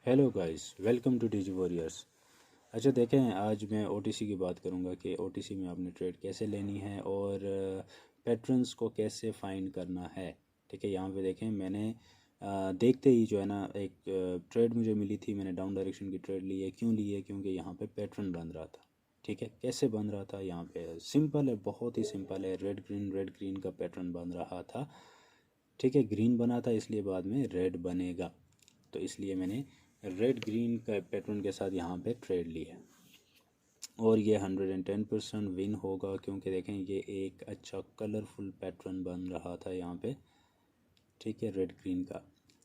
Hello guys, welcome to DG warriors. अच्छा देखें, आज मैं ओटीसी की बात करूंगा कि ओटीसी में आपने ट्रेड कैसे लेनी है और पैटर्न्स को कैसे फाइंड करना है। ठीक है, यहाँ पे देखें मैंने देखते ही जो है ना एक ट्रेड मुझे मिली थी। मैंने डाउन डायरेक्शन की ट्रेड ली है। क्यों ली है? क्योंकि यहाँ पे पैटर्न बन रहा था। ठीक है, कैसे बन रहा था? यहाँ पे सिंपल है, बहुत ही सिंपल है। रेड ग्रीन का पैटर्न बन रहा था। ठीक है, ग्रीन बना था इसलिए बाद में रेड बनेगा, तो इसलिए मैंने रेड ग्रीन का पैटर्न के साथ यहाँ पे ट्रेड ली है और ये 110% विन होगा, क्योंकि देखें ये एक अच्छा कलरफुल पैटर्न बन रहा था यहाँ पे। ठीक है, रेड ग्रीन का।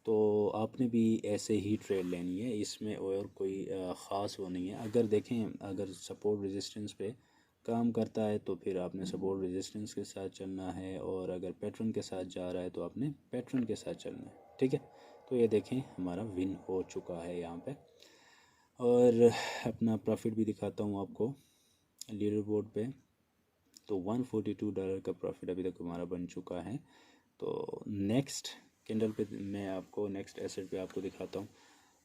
तो आपने भी ऐसे ही ट्रेड लेनी है, इसमें और कोई ख़ास वो नहीं है। अगर देखें, अगर सपोर्ट रेजिस्टेंस पे काम करता है तो फिर आपने सपोर्ट रेजिस्टेंस के साथ चलना है, और अगर पैटर्न के साथ जा रहा है तो आपने पैटर्न के साथ चलना है। ठीक है, तो ये देखें हमारा विन हो चुका है यहाँ पे। और अपना प्रॉफिट भी दिखाता हूँ आपको लीडर बोर्ड पे। तो $142 का प्रॉफिट अभी तक हमारा बन चुका है। तो नेक्स्ट कैंडल पे मैं आपको नेक्स्ट एसेट पे आपको दिखाता हूँ।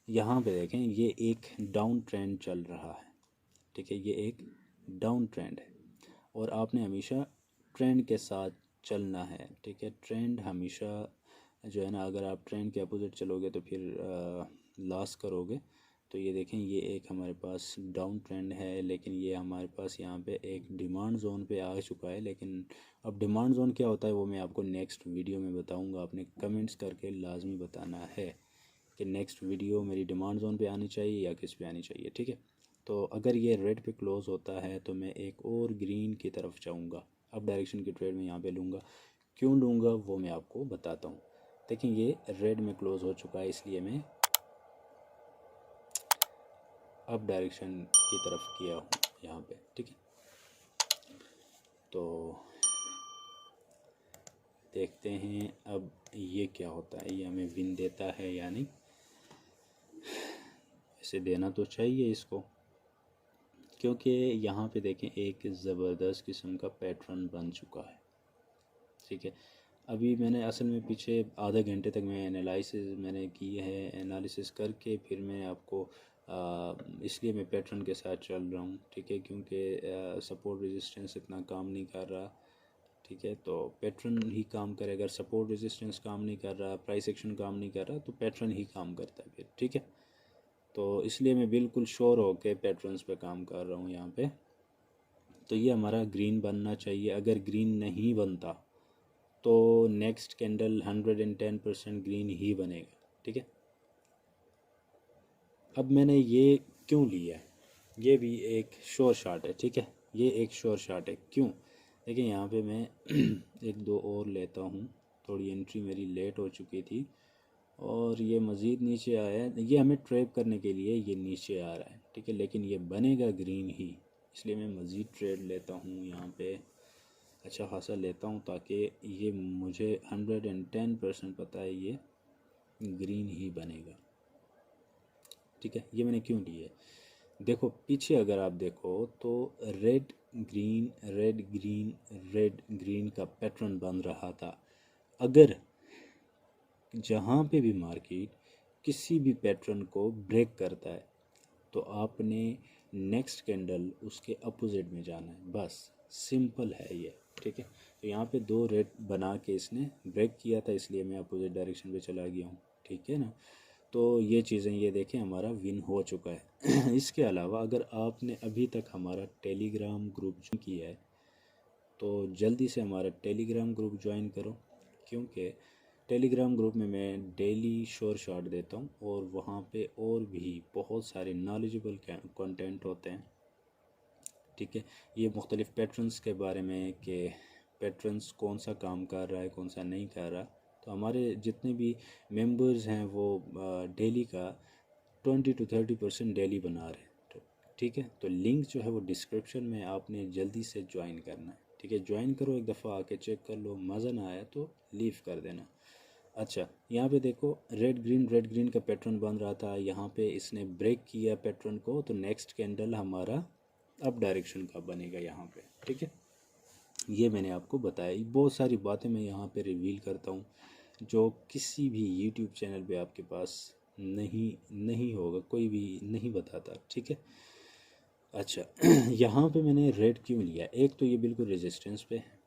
यहाँ पे देखें ये एक डाउन ट्रेंड चल रहा है। ठीक है, ये एक डाउन ट्रेंड है और आपने हमेशा ट्रेंड के साथ चलना है। ठीक है, ट्रेंड हमेशा जो है ना, अगर आप ट्रेंड के अपोजिट चलोगे तो फिर लॉस करोगे। तो ये देखें, ये एक हमारे पास डाउन ट्रेंड है, लेकिन ये हमारे पास यहाँ पे एक डिमांड जोन पे आ चुका है। लेकिन अब डिमांड जोन क्या होता है वो मैं आपको नेक्स्ट वीडियो में बताऊंगा। आपने कमेंट्स करके लाजमी बताना है कि नेक्स्ट वीडियो मेरी डिमांड जोन पे आनी चाहिए या किस पे आनी चाहिए। ठीक है, तो अगर ये रेड पे क्लोज़ होता है तो मैं एक और ग्रीन की तरफ जाऊंगा। अप डायरेक्शन की ट्रेड में यहाँ पे लूँगा। क्यों लूँगा वो मैं आपको बताता हूँ। देखिए ये रेड में क्लोज़ हो चुका है, इसलिए मैं अप डायरेक्शन की तरफ किया हूँ यहाँ पे। ठीक है, तो देखते हैं अब ये क्या होता है, ये हमें विन देता है या नहीं। इसे देना तो चाहिए इसको, क्योंकि यहाँ पे देखें एक ज़बरदस्त किस्म का पैटर्न बन चुका है। ठीक है, अभी मैंने असल में पीछे आधे घंटे तक मैं एनालिसिस मैंने की है। एनालिसिस करके फिर मैं आपको इसलिए मैं पैटर्न के साथ चल रहा हूँ। ठीक है, क्योंकि सपोर्ट रेजिस्टेंस इतना काम नहीं कर रहा। ठीक है, तो पैटर्न ही काम करे। अगर सपोर्ट रेजिस्टेंस काम नहीं कर रहा, प्राइस एक्शन काम नहीं कर रहा, तो पैटर्न ही काम करता है फिर। ठीक है, तो इसलिए मैं बिल्कुल श्योर हो के पैटर्न्स पे काम कर रहा हूँ यहाँ पे। तो ये हमारा ग्रीन बनना चाहिए। अगर ग्रीन नहीं बनता तो नेक्स्ट कैंडल 110% ग्रीन ही बनेगा। ठीक है, अब मैंने ये क्यों लिया है, ये भी एक श्योर शॉट है। ठीक है, ये एक श्योर शॉट है। क्यों? देखिए यहाँ पे मैं एक दो और लेता हूँ। थोड़ी एंट्री मेरी लेट हो चुकी थी और ये मज़ीद नीचे आया है। ये हमें ट्रैप करने के लिए ये नीचे आ रहा है। ठीक है, लेकिन ये बनेगा ग्रीन ही, इसलिए मैं मज़ीद ट्रेड लेता हूँ यहाँ पे। अच्छा खासा लेता हूँ ताकि ये मुझे 110% पता है ये ग्रीन ही बनेगा। ठीक है, ये मैंने क्यों लिया है? देखो पीछे अगर आप देखो तो red green red green red green का पैटर्न बन रहा था। अगर जहाँ पे भी मार्केट किसी भी पैटर्न को ब्रेक करता है तो आपने नेक्स्ट कैंडल उसके अपोजिट में जाना है, बस सिंपल है ये। ठीक है, तो यहाँ पे दो रेड बना के इसने ब्रेक किया था, इसलिए मैं अपोजिट डायरेक्शन पे चला गया हूँ। ठीक है ना, तो ये चीज़ें ये देखें हमारा विन हो चुका है। इसके अलावा अगर आपने अभी तक हमारा टेलीग्राम ग्रुप ज्वाइन किया है तो जल्दी से हमारा टेलीग्राम ग्रुप ज्वाइन करो, क्योंकि टेलीग्राम ग्रुप में मैं डेली शोर शॉट देता हूँ और वहाँ पे और भी बहुत सारे नॉलेजेबल कंटेंट होते हैं। ठीक है, ये मुख्तलिफ़ पैटर्न्स के बारे में कि पैटर्न्स कौन सा काम कर रहा है कौन सा नहीं कर रहा। तो हमारे जितने भी मेंबर्स हैं वो डेली का 20 to 30% डेली बना रहे हैं। तो ठीक है, तो लिंक जो है वो डिस्क्रिप्शन में, आपने जल्दी से ज्वाइन करना है। ठीक है, ज्वाइन करो, एक दफ़ा आके चेक कर लो, मज़ा ना आया तो लीव कर देना। अच्छा, यहाँ पे देखो रेड ग्रीन का पैटर्न बन रहा था, यहाँ पे इसने ब्रेक किया पैटर्न को, तो नेक्स्ट कैंडल हमारा अप डायरेक्शन का बनेगा यहाँ पे। ठीक है, ये मैंने आपको बताया। बहुत सारी बातें मैं यहाँ पे रिवील करता हूँ जो किसी भी यूट्यूब चैनल पे आपके पास नहीं होगा, कोई भी नहीं बताता, ठीक है। अच्छा यहाँ पे मैंने रेड क्यों लिया, एक तो ये बिल्कुल रेजिस्टेंस पे है,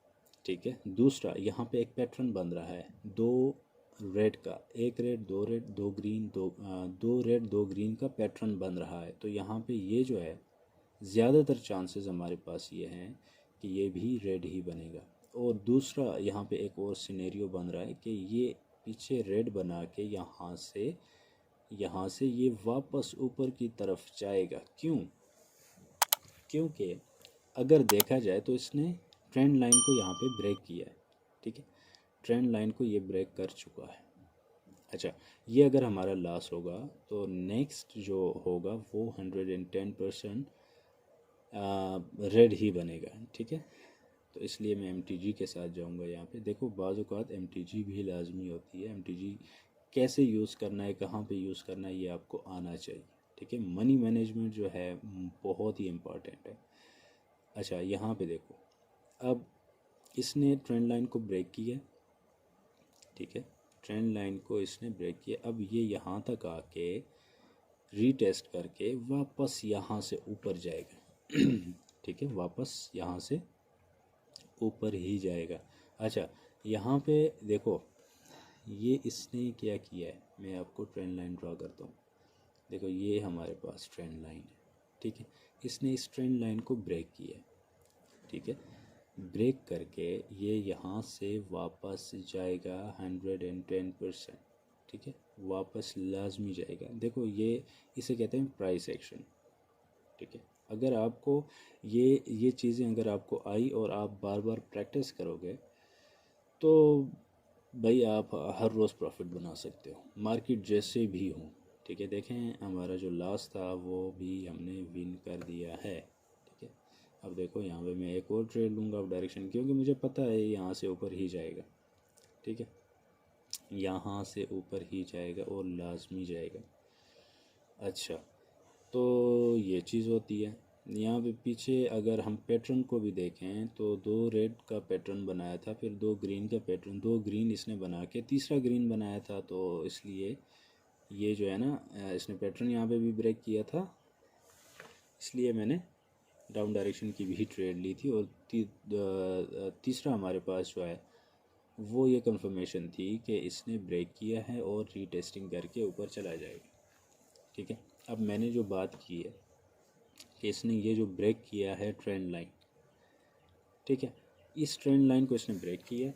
ठीक है। दूसरा यहाँ पे एक पैटर्न बन रहा है, दो रेड का, एक रेड दो ग्रीन, दो रेड दो ग्रीन का पैटर्न बन रहा है। तो यहाँ पे ये जो है ज़्यादातर चांसेस हमारे पास ये हैं कि ये भी रेड ही बनेगा। और दूसरा यहाँ पे एक और सिनेरियो बन रहा है कि ये पीछे रेड बना के यहाँ से ये वापस ऊपर की तरफ जाएगा। क्यों? क्योंकि अगर देखा जाए तो इसने ट्रेंड लाइन को यहाँ पे ब्रेक किया है, ठीक है। ट्रेंड लाइन को ये ब्रेक कर चुका है। अच्छा, ये अगर हमारा लॉस होगा तो नेक्स्ट जो होगा वो 110% रेड ही बनेगा, ठीक है। तो इसलिए मैं MTG के साथ जाऊंगा यहाँ पे। देखो बाज़ औक़ात MTG भी लाजमी होती है। MTG कैसे यूज़ करना है, कहाँ पे यूज़ करना है, ये आपको आना चाहिए, ठीक है। मनी मैनेजमेंट जो है बहुत ही इम्पॉर्टेंट है। अच्छा यहाँ पे देखो, अब इसने ट्रेंड लाइन को ब्रेक किया, ठीक है। ट्रेंड लाइन को इसने ब्रेक किया। अब ये यहाँ तक आके रीटेस्ट करके वापस यहाँ से ऊपर जाएगा ठीक है, वापस यहाँ से ऊपर ही जाएगा। अच्छा यहाँ पे देखो, ये इसने क्या किया है, मैं आपको ट्रेंड लाइन ड्रा करता हूँ। देखो ये हमारे पास ट्रेंड लाइन है, ठीक है। इसने इस ट्रेंड लाइन को ब्रेक किया है, ठीक है। ब्रेक करके ये यहाँ से वापस जाएगा 110%, ठीक है, वापस लाजमी जाएगा। देखो ये इसे कहते हैं प्राइस एक्शन, ठीक है। अगर आपको ये चीज़ें अगर आपको आई और आप बार बार प्रैक्टिस करोगे तो भाई आप हर रोज़ प्रॉफिट बना सकते हो, मार्केट जैसे भी हो, ठीक है। देखें हमारा जो लास्ट था वो भी हमने विन कर दिया है, ठीक है। अब देखो यहाँ पे मैं एक और ट्रेड लूँगा अब डायरेक्शन, क्योंकि मुझे पता है यहाँ से ऊपर ही जाएगा, ठीक है। यहाँ से ऊपर ही जाएगा और लाजमी जाएगा। अच्छा तो ये चीज़ होती है। यहाँ पे पीछे अगर हम पैटर्न को भी देखें तो दो रेड का पैटर्न बनाया था, फिर दो ग्रीन का पैटर्न, दो ग्रीन इसने बना के तीसरा ग्रीन बनाया था। तो इसलिए ये जो है ना, इसने पैटर्न यहाँ पे भी ब्रेक किया था, इसलिए मैंने डाउन डायरेक्शन की भी ट्रेड ली थी। और तीसरा हमारे पास जो है वो ये कंफर्मेशन थी कि इसने ब्रेक किया है और रीटेस्टिंग करके ऊपर चला जाएगा, ठीक है। अब मैंने जो बात की है कि इसने ये जो ब्रेक किया है ट्रेंड लाइन, ठीक है, इस ट्रेंड लाइन को इसने ब्रेक किया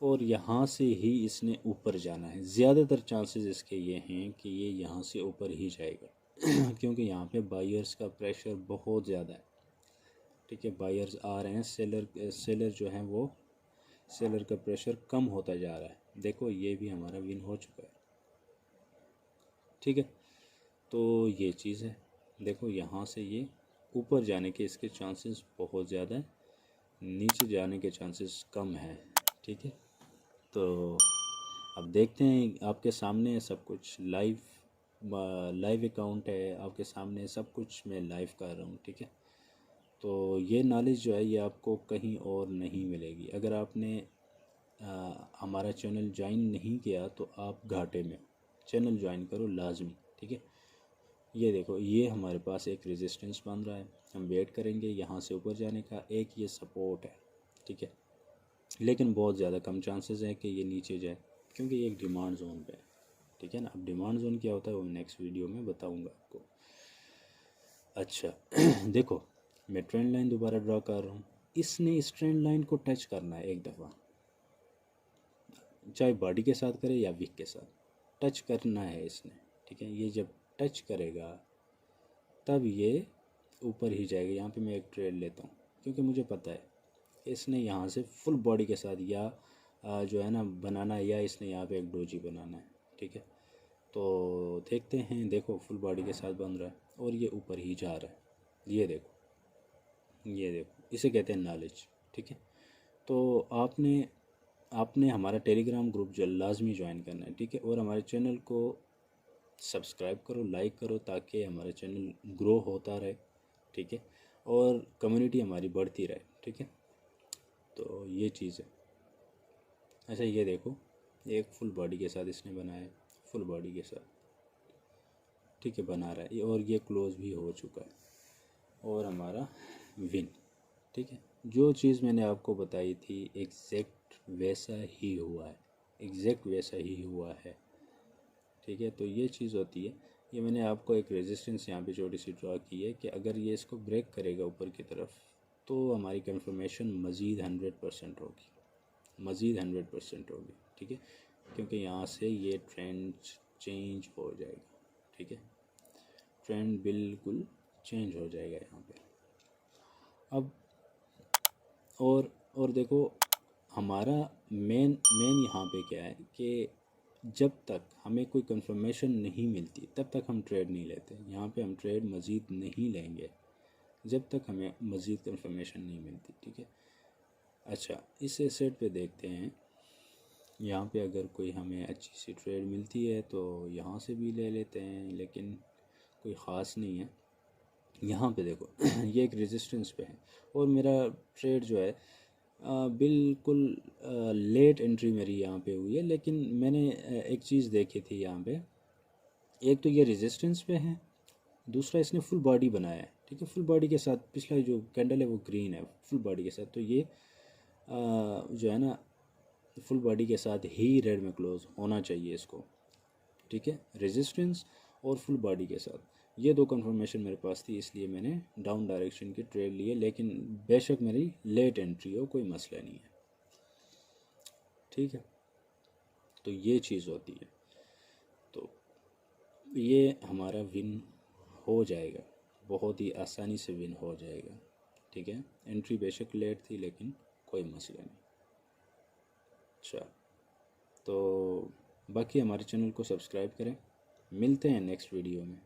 और यहाँ से ही इसने ऊपर जाना है। ज़्यादातर चांसेस इसके ये हैं कि ये यहाँ से ऊपर ही जाएगा क्योंकि यहाँ पे बायर्स का प्रेशर बहुत ज़्यादा है, ठीक है। बायर्स आ रहे हैं, सेलर जो है वो सेलर का प्रेशर कम होता जा रहा है। देखो ये भी हमारा विन हो चुका है, ठीक है। तो ये चीज़ है, देखो यहाँ से ये ऊपर जाने के इसके चांसेस बहुत ज़्यादा है, नीचे जाने के चांसेस कम हैं, ठीक है। तो अब देखते हैं, आपके सामने सब कुछ लाइव अकाउंट है, आपके सामने सब कुछ मैं लाइव कर रहा हूँ, ठीक है। तो ये नॉलेज जो है ये आपको कहीं और नहीं मिलेगी। अगर आपने हमारा चैनल ज्वाइन नहीं किया तो आप घाटे में हो, चैनल ज्वाइन करो लाजमी, ठीक है। ये देखो ये हमारे पास एक रेजिस्टेंस बन रहा है, हम वेट करेंगे यहाँ से ऊपर जाने का। एक ये सपोर्ट है, ठीक है, लेकिन बहुत ज़्यादा कम चांसेस है कि ये नीचे जाए क्योंकि ये एक डिमांड जोन पे है, ठीक है ना। अब डिमांड जोन क्या होता है वो नेक्स्ट वीडियो में बताऊंगा आपको। अच्छा देखो मैं ट्रेंड लाइन दोबारा ड्रा कर रहा हूँ, इसने इस ट्रेंड लाइन को टच करना है एक दफ़ा, चाहे बॉडी के साथ करे या विक के साथ टच करना है इसने, ठीक है। ये जब टच करेगा तब ये ऊपर ही जाएगा। यहाँ पे मैं एक ट्रेड लेता हूँ क्योंकि मुझे पता है इसने यहाँ से फुल बॉडी के साथ या जो है ना बनाना है, या इसने यहाँ पे एक डोजी बनाना है, ठीक है। तो देखते हैं, देखो फुल बॉडी के साथ बन रहा है और ये ऊपर ही जा रहा है। ये देखो इसे कहते हैं नॉलेज, ठीक है। तो आपने हमारा टेलीग्राम ग्रुप जो लाजमी ज्वाइन करना है, ठीक है। और हमारे चैनल को सब्सक्राइब करो, लाइक करो, ताकि हमारा चैनल ग्रो होता रहे, ठीक है, और कम्युनिटी हमारी बढ़ती रहे, ठीक है। तो ये चीज़ है। अच्छा ये देखो एक फुल बॉडी के साथ इसने बनाया है, फुल बॉडी के साथ, ठीक है, बना रहा है और ये क्लोज भी हो चुका है और हमारा विन। ठीक है, जो चीज़ मैंने आपको बताई थी एग्जैक्ट वैसा ही हुआ है, एग्जैक्ट वैसा ही हुआ है। ठीक है, तो ये चीज़ होती है। ये मैंने आपको एक रेजिस्टेंस यहाँ पे छोटी सी ड्रा की है कि अगर ये इसको ब्रेक करेगा ऊपर की तरफ तो हमारी कंफर्मेशन मज़ीद 100% होगी, मज़ीद 100% होगी। ठीक है, क्योंकि यहाँ से ये ट्रेंड चेंज हो जाएगा। ठीक है, ट्रेंड बिल्कुल चेंज हो जाएगा यहाँ पे। अब और देखो हमारा मेन यहाँ पे क्या है कि जब तक हमें कोई कंफर्मेशन नहीं मिलती तब तक हम ट्रेड नहीं लेते। यहाँ पे हम ट्रेड मज़ीद नहीं लेंगे जब तक हमें मज़ीद कंफर्मेशन नहीं मिलती। ठीक है, अच्छा इस एसेट पे देखते हैं। यहाँ पे अगर कोई हमें अच्छी सी ट्रेड मिलती है तो यहाँ से भी ले लेते हैं, लेकिन कोई ख़ास नहीं है। यहाँ पे देखो ये एक रेजिस्टेंस पे है और मेरा ट्रेड जो है बिल्कुल लेट एंट्री मेरी यहाँ पे हुई है। लेकिन मैंने एक चीज़ देखी थी यहाँ पे, एक तो ये रेजिस्टेंस पे है, दूसरा इसने फुल बॉडी बनाया है। ठीक है, फुल बॉडी के साथ पिछला जो कैंडल है वो ग्रीन है फुल बॉडी के साथ, तो ये जो है ना फुल बॉडी के साथ ही रेड में क्लोज होना चाहिए इसको। ठीक है, रेजिस्टेंस और फुल बॉडी के साथ ये दो कंफर्मेशन मेरे पास थी, इसलिए मैंने डाउन डायरेक्शन की ट्रेड लिए। लेकिन बेशक मेरी लेट एंट्री हो कोई मसला नहीं है। ठीक है, तो ये चीज़ होती है, तो ये हमारा विन हो जाएगा, बहुत ही आसानी से विन हो जाएगा। ठीक है, एंट्री बेशक लेट थी लेकिन कोई मसला नहीं। अच्छा, तो बाकी हमारे चैनल को सब्सक्राइब करें। मिलते हैं नेक्स्ट वीडियो में।